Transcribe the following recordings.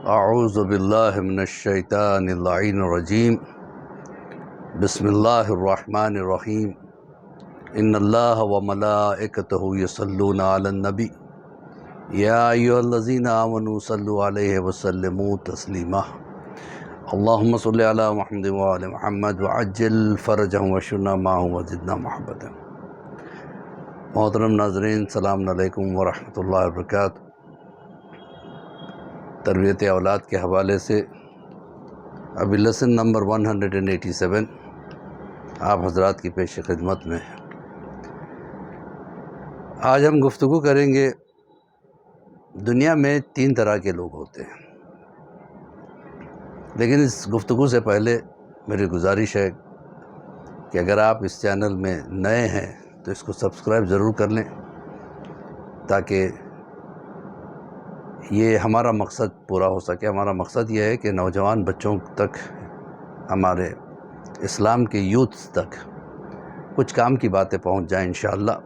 اعوذ باللہ من الشیطان اللعین الرجیم بسم اللہ الرحمن الرحیم ان اللہ وملائکتہ یصلون علی النبی یا ایھا الذین آمنوا صلوا علیہ وسلموا تسلیما اللہم صل علی محمد وعلی محمد وعجل فرجہم واشفنا معہم وزدنا محبتا۔ محترم ناظرین، السلام علیکم ورحمۃ اللہ وبرکاتہ۔ تربیت اولاد کے حوالے سے ابھی لیسن نمبر 187 آپ حضرات کی پیش خدمت میں ہے۔ آج ہم گفتگو کریں گے، دنیا میں 3 طرح کے لوگ ہوتے ہیں، لیکن اس گفتگو سے پہلے میری گزارش ہے کہ اگر آپ اس چینل میں نئے ہیں تو اس کو سبسکرائب ضرور کر لیں، تاکہ یہ ہمارا مقصد پورا ہو سکے۔ ہمارا مقصد یہ ہے کہ نوجوان بچوں تک، ہمارے اسلام کے یوتھ تک کچھ کام کی باتیں پہنچ جائیں انشاءاللہ،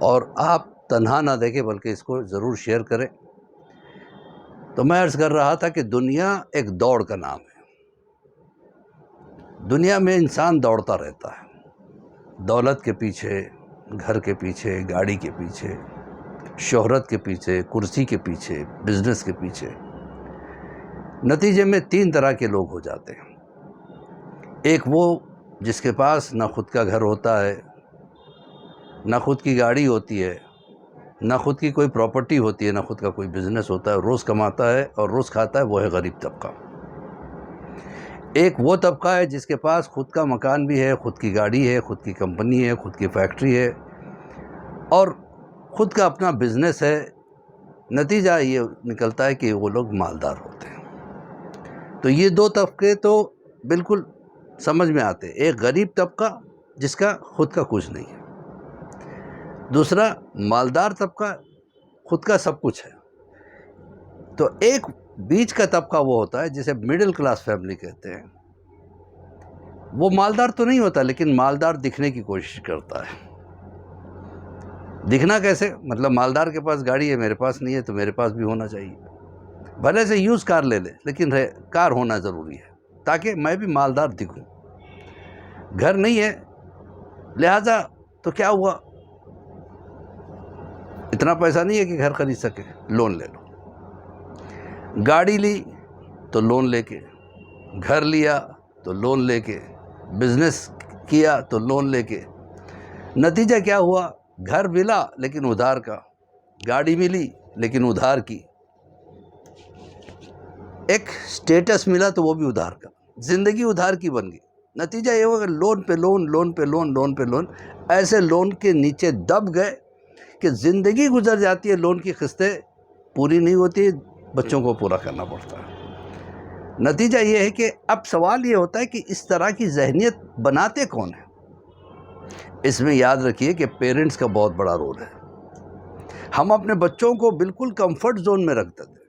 اور آپ تنہا نہ دیکھیں بلکہ اس کو ضرور شیئر کریں۔ تو میں عرض کر رہا تھا کہ دنیا ایک دوڑ کا نام ہے۔ دنیا میں انسان دوڑتا رہتا ہے، دولت کے پیچھے، گھر کے پیچھے، گاڑی کے پیچھے، شہرت کے پیچھے، کرسی کے پیچھے، بزنس کے پیچھے۔ نتیجے میں 3 طرح کے لوگ ہو جاتے ہیں۔ ایک وہ جس کے پاس نہ خود کا گھر ہوتا ہے، نہ خود کی گاڑی ہوتی ہے، نہ خود کی کوئی پراپرٹی ہوتی ہے، نہ خود کا کوئی بزنس ہوتا ہے، روز کماتا ہے اور روز کھاتا ہے، وہ ہے غریب طبقہ۔ ایک وہ طبقہ ہے جس کے پاس خود کا مکان بھی ہے، خود کی گاڑی ہے، خود کی کمپنی ہے، خود کی فیکٹری ہے اور خود کا اپنا بزنس ہے۔ نتیجہ یہ نکلتا ہے کہ وہ لوگ مالدار ہوتے ہیں۔ تو یہ 2 طبقے تو بالکل سمجھ میں آتے ہیں۔ ایک غریب طبقہ جس کا خود کا کچھ نہیں ہے، دوسرا مالدار طبقہ خود کا سب کچھ ہے۔ تو ایک بیچ کا طبقہ وہ ہوتا ہے جسے مڈل کلاس فیملی کہتے ہیں۔ وہ مالدار تو نہیں ہوتا لیکن مالدار دکھنے کی کوشش کرتا ہے۔ دکھنا کیسے؟ مطلب مالدار کے پاس گاڑی ہے، میرے پاس نہیں ہے، تو میرے پاس بھی ہونا چاہیے۔ بھلے سے یوز کار لے لے لیکن کار ہونا ضروری ہے تاکہ میں بھی مالدار دکھوں۔ گھر نہیں ہے، لہٰذا تو کیا ہوا، اتنا پیسہ نہیں ہے کہ گھر خرید سکے، لون لے لو۔ گاڑی لی تو لون لے کے، گھر لیا تو لون لے کے، بزنس کیا تو لون لے کے۔ نتیجہ کیا ہوا؟ گھر ملا لیکن ادھار کا، گاڑی ملی لیکن ادھار کی، ایک سٹیٹس ملا تو وہ بھی ادھار کا، زندگی ادھار کی بن گئی۔ نتیجہ یہ ہوا کہ لون پہ لون، لون پہ لون، لون پہ لون، ایسے لون کے نیچے دب گئے کہ زندگی گزر جاتی ہے، لون کی قسطیں پوری نہیں ہوتی، بچوں کو پورا کرنا پڑتا ہے۔ نتیجہ یہ ہے کہ اب سوال یہ ہوتا ہے کہ اس طرح کی ذہنیت بناتے کون ہیں؟ اس میں یاد رکھیے کہ پیرنٹس کا بہت بڑا رول ہے۔ ہم اپنے بچوں کو بالکل کمفرٹ زون میں رکھتے تھے،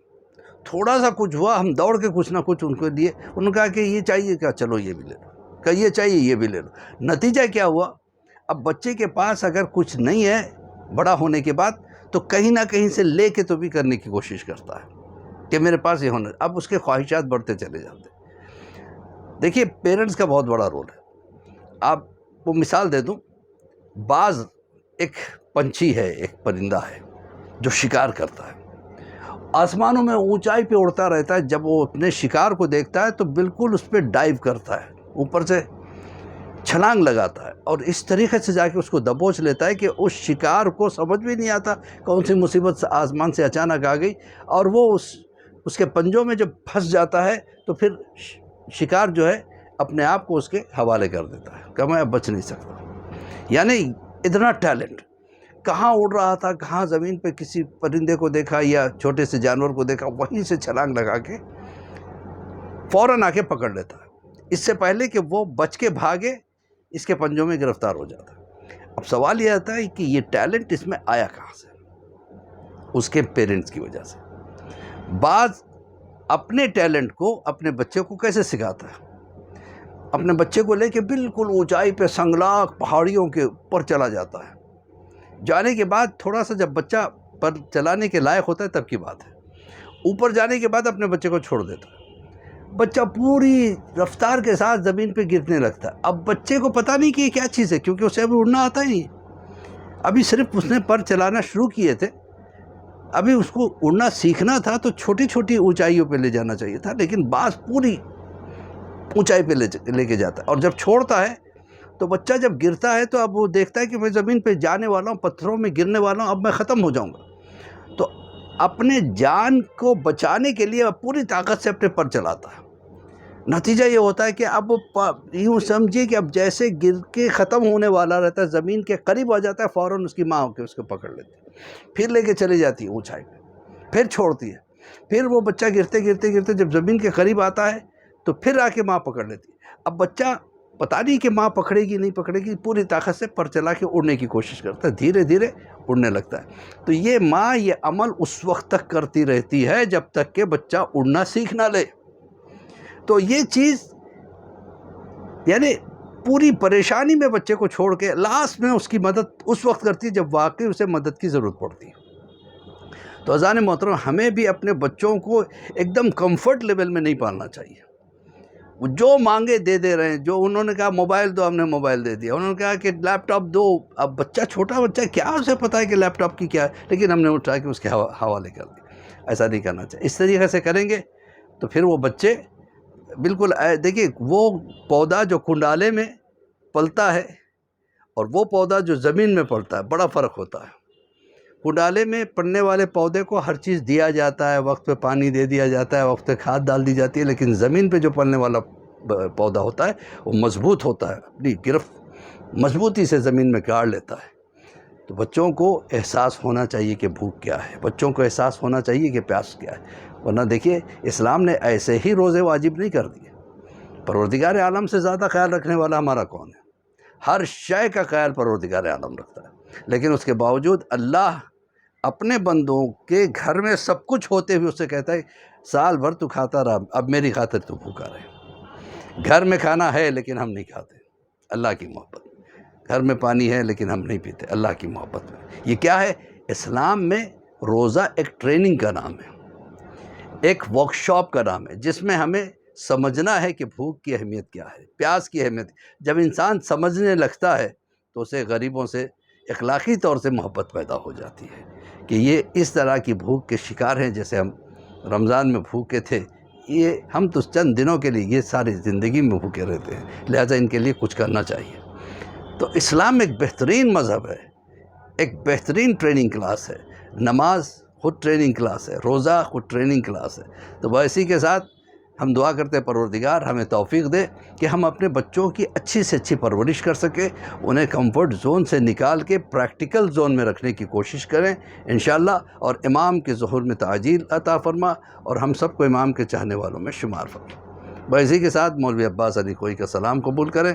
تھوڑا سا کچھ ہوا ہم دوڑ کے کچھ نہ کچھ ان کو دیے، انہوں نے کہا کہ یہ چاہیے کیا، چلو یہ بھی لے لو، کہ یہ چاہیے یہ بھی لے لو۔ نتیجہ کیا ہوا؟ اب بچے کے پاس اگر کچھ نہیں ہے بڑا ہونے کے بعد تو کہیں نہ کہیں سے لے کے تو بھی کرنے کی کوشش کرتا ہے کہ میرے پاس یہ ہونا، اب اس کے خواہشات بڑھتے چلے جاتے ہیں۔ دیکھیے پیرنٹس کا بہت بڑا رول ہے۔ آپ کو مثال دے دوں، باز ایک پنچھی ہے، ایک پرندہ ہے جو شکار کرتا ہے، آسمانوں میں اونچائی پہ اڑتا رہتا ہے۔ جب وہ اپنے شکار کو دیکھتا ہے تو بالکل اس پہ ڈائیو کرتا ہے، اوپر سے چھلانگ لگاتا ہے اور اس طریقے سے جا کے اس کو دبوچ لیتا ہے کہ اس شکار کو سمجھ بھی نہیں آتا کون سی مصیبت آسمان سے اچانک آ گئی، اور وہ اس کے پنجوں میں جب پھنس جاتا ہے تو پھر شکار جو ہے اپنے آپ کو اس کے حوالے کر دیتا ہے کہ میں اب بچ نہیں سکتا۔ یعنی اتنا ٹیلنٹ، کہاں اڑ رہا تھا، کہاں زمین پہ کسی پرندے کو دیکھا یا چھوٹے سے جانور کو دیکھا، وہیں سے چھلانگ لگا کے فوراً آ کے پکڑ لیتا ہے، اس سے پہلے کہ وہ بچ کے بھاگے اس کے پنجوں میں گرفتار ہو جاتا ہے۔ اب سوال یہ آتا ہے کہ یہ ٹیلنٹ اس میں آیا کہاں سے؟ اس کے پیرنٹس کی وجہ سے۔ بعض اپنے ٹیلنٹ کو اپنے بچے کو کیسے سکھاتا ہے؟ اپنے بچے کو لے کے بالکل اونچائی پہ سنگلاخ پہاڑیوں کے اوپر چلا جاتا ہے، جانے کے بعد تھوڑا سا جب بچہ پر چلانے کے لائق ہوتا ہے تب کی بات ہے، اوپر جانے کے بعد اپنے بچے کو چھوڑ دیتا ہے، بچہ پوری رفتار کے ساتھ زمین پہ گرنے لگتا ہے۔ اب بچے کو پتہ نہیں کہ یہ کیا چیز ہے، کیونکہ اسے ابھی اڑنا آتا ہی نہیں، ابھی صرف اس نے پر چلانا شروع کیے تھے، ابھی اس کو اڑنا سیکھنا تھا تو چھوٹی چھوٹی اونچائیوں پہ لے جانا چاہیے تھا، لیکن باز پوری اونچائی پہ لے کے جاتا ہے۔ اور جب چھوڑتا ہے تو بچہ جب گرتا ہے تو اب وہ دیکھتا ہے کہ میں زمین پہ جانے والا ہوں، پتھروں میں گرنے والا ہوں، اب میں ختم ہو جاؤں گا، تو اپنے جان کو بچانے کے لیے پوری طاقت سے اپنے پر چلاتا ہے۔ نتیجہ یہ ہوتا ہے کہ اب یوں سمجھیے کہ اب جیسے گر کے ختم ہونے والا رہتا ہے، زمین کے قریب آ جاتا ہے، فوراً اس کی ماں ہو کے اس کو پکڑ لیتی ہے، پھر لے کے چلی جاتی ہے اونچائی پہ، پھر چھوڑتی ہے، پھر وہ بچہ گرتے گرتے گرتے جب زمین کے قریب آتا ہے تو پھر آ کے ماں پکڑ لیتی ہے۔ اب بچہ پتہ نہیں کہ ماں پکڑے گی نہیں پکڑے گی، پوری طاقت سے پر چلا کے اڑنے کی کوشش کرتا ہے، دھیرے دھیرے اڑنے لگتا ہے۔ تو یہ ماں یہ عمل اس وقت تک کرتی رہتی ہے جب تک کہ بچہ اڑنا سیکھ نہ لے۔ تو یہ چیز یعنی پوری پریشانی میں بچے کو چھوڑ کے لاسٹ میں اس کی مدد اس وقت کرتی ہے جب واقعی اسے مدد کی ضرورت پڑتی ہے۔ تو عزیزان محترم، ہمیں بھی اپنے بچوں کو ایک دم کمفرٹ لیول میں نہیں پالنا چاہیے۔ وہ جو مانگے دے رہے ہیں، جو انہوں نے کہا موبائل دو، ہم نے موبائل دے دیا، انہوں نے کہا کہ لیپ ٹاپ دو، اب بچہ چھوٹا بچہ کیا اسے پتہ ہے کہ لیپ ٹاپ کی کیا ہے، لیکن ہم نے اٹھا کے اس کے حوالے کر دیا۔ ایسا نہیں کرنا چاہیے۔ اس طریقے سے کریں گے تو پھر وہ بچے بالکل دیکھیے، وہ پودا جو کنڈالے میں پلتا ہے اور وہ پودا جو زمین میں پلتا ہے، بڑا فرق ہوتا ہے۔ کنڈالے میں پڑنے والے پودے کو ہر چیز دیا جاتا ہے، وقت پہ پانی دے دیا جاتا ہے، وقت پہ کھاد ڈال دی جاتی ہے، لیکن زمین پہ جو پلنے والا پودا ہوتا ہے وہ مضبوط ہوتا ہے، اپنی گرفت مضبوطی سے زمین میں گاڑ لیتا ہے۔ تو بچوں کو احساس ہونا چاہیے کہ بھوک کیا ہے، بچوں کو احساس ہونا چاہیے کہ پیاس کیا ہے، ورنہ دیکھیے اسلام نے ایسے ہی روزے واجب نہیں کر دیے۔ پروردگار عالم سے زیادہ خیال رکھنے والا ہمارا کون ہے؟ ہر شے کا خیال پروردگار عالم رکھتا ہے، لیکن اس کے باوجود اللہ اپنے بندوں کے گھر میں سب کچھ ہوتے ہوئے اس سے کہتا ہے سال بھر تو کھاتا رہا، اب میری خاطر تو بھوکا رہے۔ گھر میں کھانا ہے لیکن ہم نہیں کھاتے، اللہ کی محبت، گھر میں پانی ہے لیکن ہم نہیں پیتے، اللہ کی محبت میں۔ یہ کیا ہے؟ اسلام میں روزہ ایک ٹریننگ کا نام ہے، ایک ورکشاپ کا نام ہے، جس میں ہمیں سمجھنا ہے کہ بھوک کی اہمیت کیا ہے، پیاس کی اہمیت۔ جب انسان سمجھنے لگتا ہے تو اسے غریبوں سے اخلاقی طور سے محبت پیدا ہو جاتی ہے کہ یہ اس طرح کی بھوک کے شکار ہیں، جیسے ہم رمضان میں بھوکے تھے، یہ ہم تو چند دنوں کے لیے، یہ ساری زندگی میں بھوکے رہتے ہیں، لہٰذا ان کے لیے کچھ کرنا چاہیے۔ تو اسلام ایک بہترین مذہب ہے، ایک بہترین ٹریننگ کلاس ہے۔ نماز خود ٹریننگ کلاس ہے، روزہ خود ٹریننگ کلاس ہے۔ تو اسی کے ساتھ ہم دعا کرتے ہیں پروردگار ہمیں توفیق دے کہ ہم اپنے بچوں کی اچھی سے اچھی پرورش کر سکیں، انہیں کمفرٹ زون سے نکال کے پریکٹیکل زون میں رکھنے کی کوشش کریں انشاءاللہ، اور امام کے ظہور میں تعجیل عطا فرما، اور ہم سب کو امام کے چاہنے والوں میں شمار فرما۔ اسی کے ساتھ مولوی عباس علی کوئی کا سلام قبول کریں،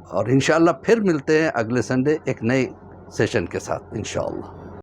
اور انشاءاللہ پھر ملتے ہیں اگلے سنڈے ایک نئے سیشن کے ساتھ انشاءاللہ۔